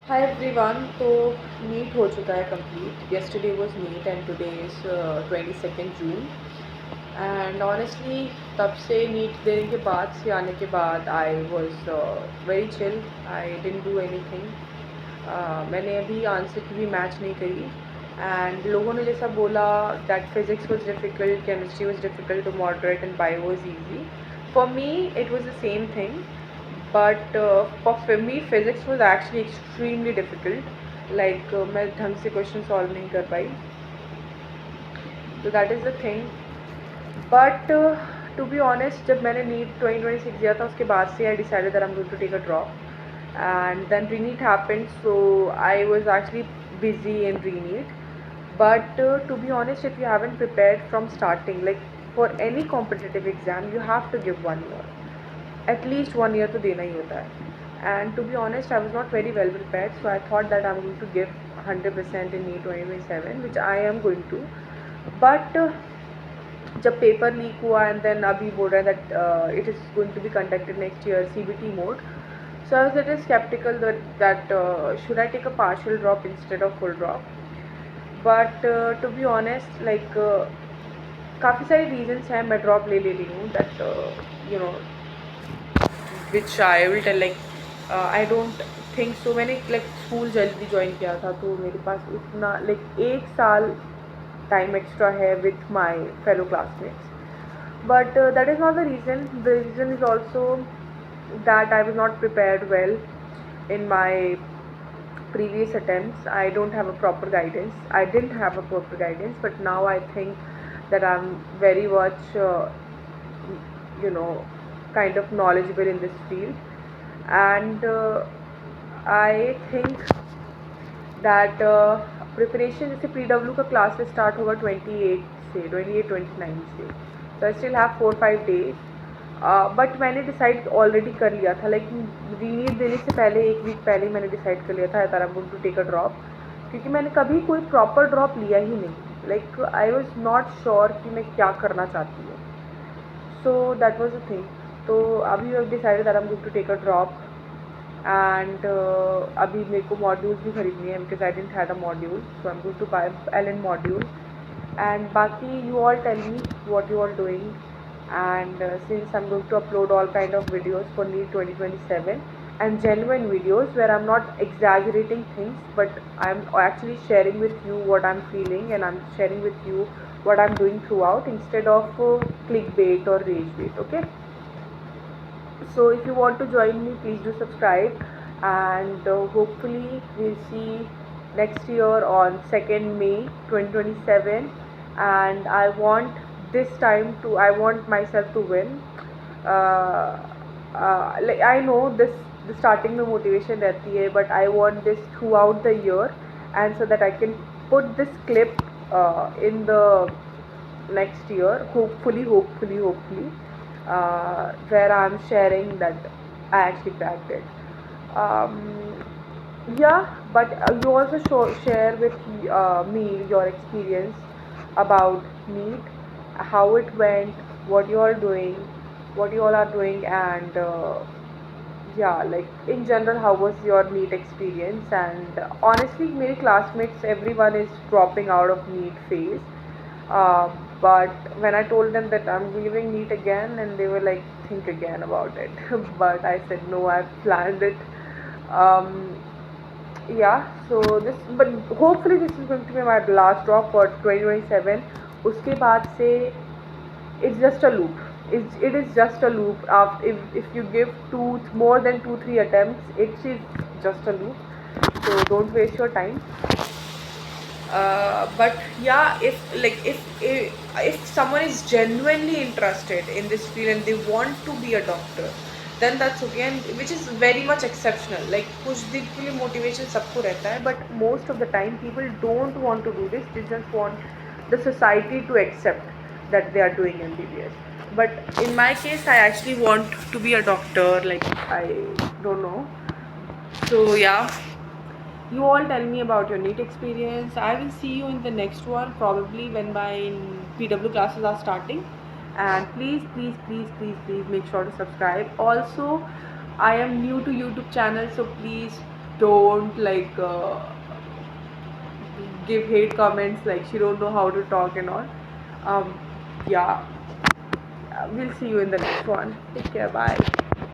Hi everyone, तो NEET हो चुका है complete. Yesterday was NEET and today is 22nd June. And honestly तब से नीट देने के बाद से आने के बाद I was very chill. I didn't do anything. मैंने अभी आंसर की भी मैच नहीं करी. एंड लोगों ने जैसा बोला that physics was difficult, chemistry was difficult to moderate and bio was easy. For me it was the same thing. But for me physics was actually extremely difficult. Like मैं ढंग से question solve नहीं कर पाई. तो that is the thing. But to be honest, जब मैंने NEET 2026 दिया था उसके बाद से I decided that I am going to take a drop. And then re-NEET happened, so I was actually busy in re-NEET. But to be honest, if you haven't prepared from starting, like for any competitive exam, you have to give 1 year. At least 1 year to देना ही होता है. And to be honest, I was not very well prepared, so I thought that I'm going to give 100% in NEET 2027, which I am going to. But जब paper leak हुआ and then अभी बोल रहे हैं that it is going to be conducted next year CBT मोड. So I was a little skeptical that should I take a partial drop instead of full drop. But to be honest, like काफ़ी सारे reasons हैं मैं drop ले रही हूँ. That you know which I will tell. Like I don't think so. मैंने like school जल्दी join किया था तो मेरे पास उतना like एक साल टाइम एक्स्ट्रा है with my fellow classmates. But that is not the reason. The reason is also that I was not prepared well in my previous attempts. I don't have a proper guidance. I didn't have a proper guidance, but now I think that I'm very much you know kind of knowledgeable in this field. And I think that preparation जैसे PW का classes start होगा 28 29 से. So I still have 4-5 days. But मैंने decide already कर लिया था. Like रीनीट देने से पहले एक वीक पहले ही मैंने डिसाइड कर लिया था that I am going to take a drop. क्योंकि मैंने कभी कोई प्रॉपर ड्रॉप लिया ही नहीं. Like I was not sure कि मैं क्या करना चाहती हूँ. So that was the thing. तो अभी I decided that I am going to take a drop. And अभी मेरे को मॉड्यूल्स भी खरीदनी है because I didn't had a module. So I am going to buy LN module. And बाकी you all tell me what you all doing. And since I'm going to upload all kind of videos for NEET 2027 and genuine videos where I'm not exaggerating things but I'm actually sharing with you what I'm feeling and I'm sharing with you what I'm doing throughout instead of clickbait or rage bait. Okay, so if you want to join me, please do subscribe. And hopefully we'll see next year on 2nd May 2027. And I want myself to win. Like I know this the starting में motivation रहती है, but I want this throughout the year, and so that I can put this clip in the next year, hopefully, where I'm sharing that I actually cracked it. Um, yeah, but you also share with me your experience about NEET, how it went, what you all are doing, and yeah, like in general, how was your NEET experience? And honestly, my classmates, everyone is dropping out of NEET phase. Uh, but when I told them that I'm giving NEET again, and they were like, think again about it. But I said no, I've planned it. Um, yeah, so this, but hopefully this is going to be my last drop for 2027. उसके बाद से it's just a loop. It is just a loop. If you give more than 2-3 attempts, it is just a loop. So don't waste your time. But yeah, if someone is genuinely interested in this field and they want to be a doctor, then that's okay, and which is very much exceptional. Like कुछ दिन के लिए motivation सबको रहता है, but most of the time people don't want to do this. They just want the society to accept that they are doing MBBS. But in my case, I actually want to be a doctor. Like I don't know. So yeah, you all tell me about your NEET experience. I will see you in the next one, probably when my PW classes are starting. And please make sure to subscribe. Also, I am new to YouTube channel, so please don't like give hate comments like she don't know how to talk and all. um yeah, we'll see you in the next one. Take care, bye.